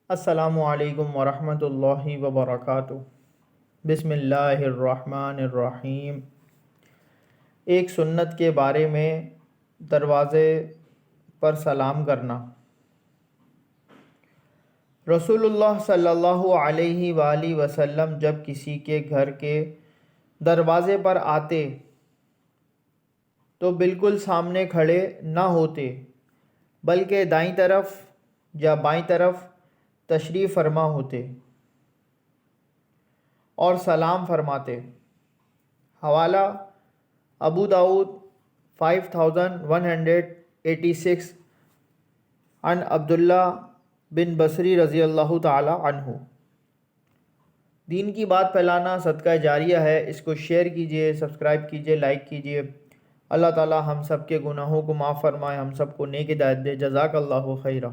السلام علیکم ورحمۃ اللہ وبرکاتہ۔ بسم اللہ الرحمن الرحیم۔ ایک سنت کے بارے میں دروازے پر سلام کرنا۔ رسول اللہ صلی اللہ علیہ وآلہ وسلم جب کسی کے گھر کے دروازے پر آتے تو بالکل سامنے کھڑے نہ ہوتے، بلکہ دائیں طرف یا بائیں طرف تشریف فرما ہوتے اور سلام فرماتے۔ حوالہ ابو داؤد 5186 عن عبداللہ بن بصری رضی اللہ تعالی عنہ۔ دین کی بات پھیلانا صدقہ جاریہ ہے، اس کو شیئر کیجئے، سبسکرائب کیجئے، لائک کیجئے۔ اللہ تعالی ہم سب کے گناہوں کو معاف فرمائے، ہم سب کو نیک ہدایت دے۔ جزاک اللہ خیرہ۔